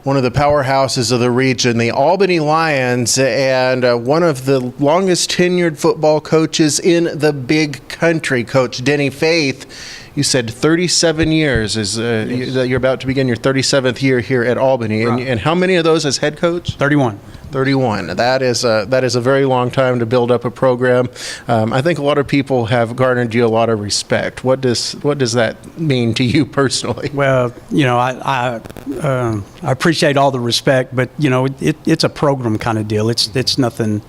one of the powerhouses of the region, the Albany Lions, and one of the longest tenured football coaches in the big country, Coach Denney Faith. You said 37 years is you're about to begin your 37th year here at Albany, Right. and how many of those as head coach? 31. 31. That is a very long time to build up a program. I think a lot of people have garnered you a lot of respect. What does that mean to you personally? Well, I appreciate all the respect, but it's a program kind of deal. It's nothing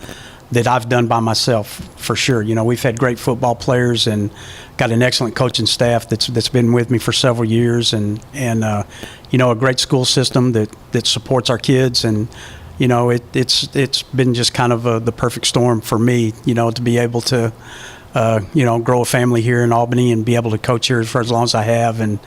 that I've done by myself, for sure. We've had great football players and got an excellent coaching staff that's been with me for several years, and a great school system that supports our kids, and it's been just kind of the perfect storm for me, to be able to grow a family here in Albany and be able to coach here for as long as I have, and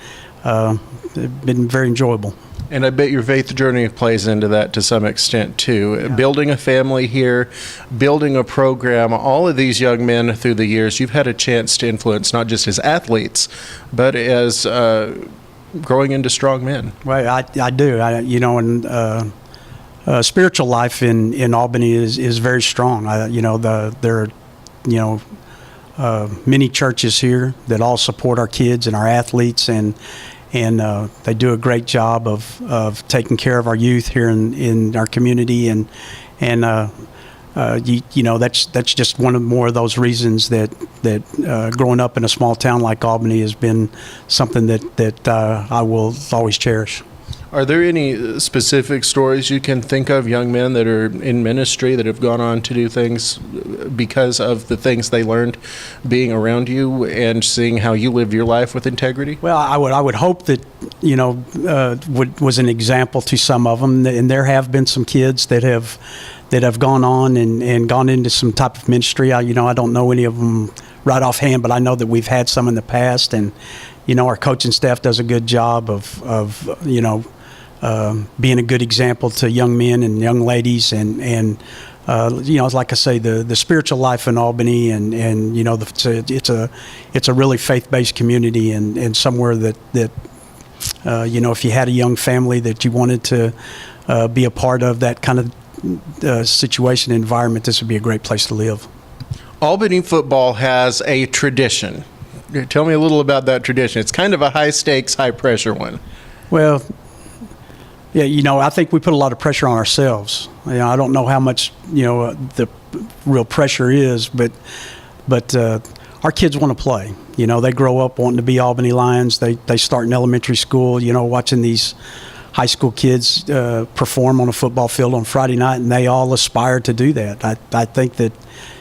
it's been very enjoyable. And I bet your faith journey plays into that to some extent too. Yeah. Building a family here, building a program, all of these young men through the years, you've had a chance to influence not just as athletes, but as growing into strong men. Well, I do. Spiritual life in Albany is very strong. There are many churches here that all support our kids and our athletes, and they do a great job of taking care of our youth here in our community, and that's just one of more of those reasons that growing up in a small town like Albany has been something that I will always cherish. Are there any specific stories you can think of, young men that are in ministry that have gone on to do things because of the things they learned being around you and seeing how you lived your life with integrity? Well, I would hope that was an example to some of them, and there have been some kids that have gone on and gone into some type of ministry. I don't know any of them right offhand, but I know that we've had some in the past, and our coaching staff does a good job of being a good example to young men and young ladies, and like I say, the spiritual life in Albany, and it's a really faith-based community, and somewhere that if you had a young family that you wanted to be a part of that kind of situation environment, this would be a great place to live. Albany football has a tradition. Tell me a little about that tradition. It's kind of a high-stakes, high-pressure one. Well, yeah, I think we put a lot of pressure on ourselves. I don't know how much, the real pressure is, but our kids want to play. They grow up wanting to be Albany Lions. They start in elementary school, watching these high school kids perform on a football field on Friday night, and they all aspire to do that. I think that,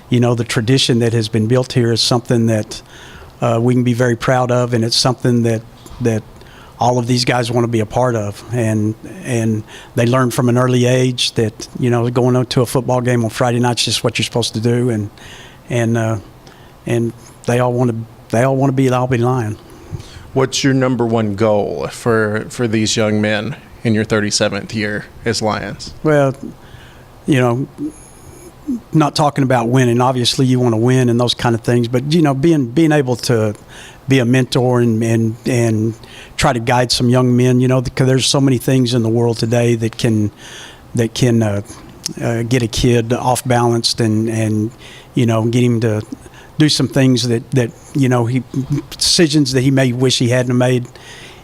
the tradition that has been built here is something that we can be very proud of, and it's something that all of these guys want to be a part of, and they learn from an early age that going to a football game on Friday night is just what you're supposed to do, and they all want to be an Albany Lion. What's your number one goal for these young men in your 37th year as Lions? Well, not talking about winning. Obviously, you want to win and those kind of things, but being able to be a mentor and try to guide some young men, because there's so many things in the world today that can get a kid off balanced and get him to do some things that decisions that he may wish he hadn't made.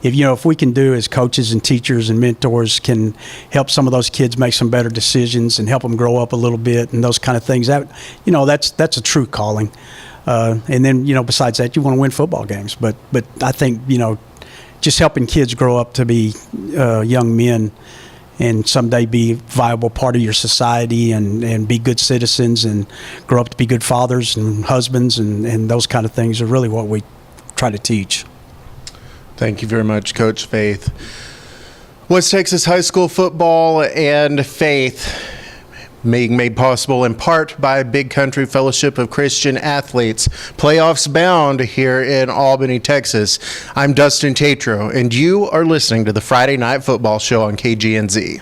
If we can do as coaches and teachers and mentors can help some of those kids make some better decisions and help them grow up a little bit and those kind of things, that's a true calling. And then, besides that, you want to win football games. But I think, just helping kids grow up to be young men and someday be a viable part of your society and be good citizens and grow up to be good fathers and husbands and those kind of things are really what we try to teach. Thank you very much, Coach Faith. West Texas high school football and faith being made possible in part by Big Country Fellowship of Christian Athletes. Playoffs bound here in Albany, Texas. I'm Dustin Tatro, and you are listening to the Friday Night Football Show on KGNZ.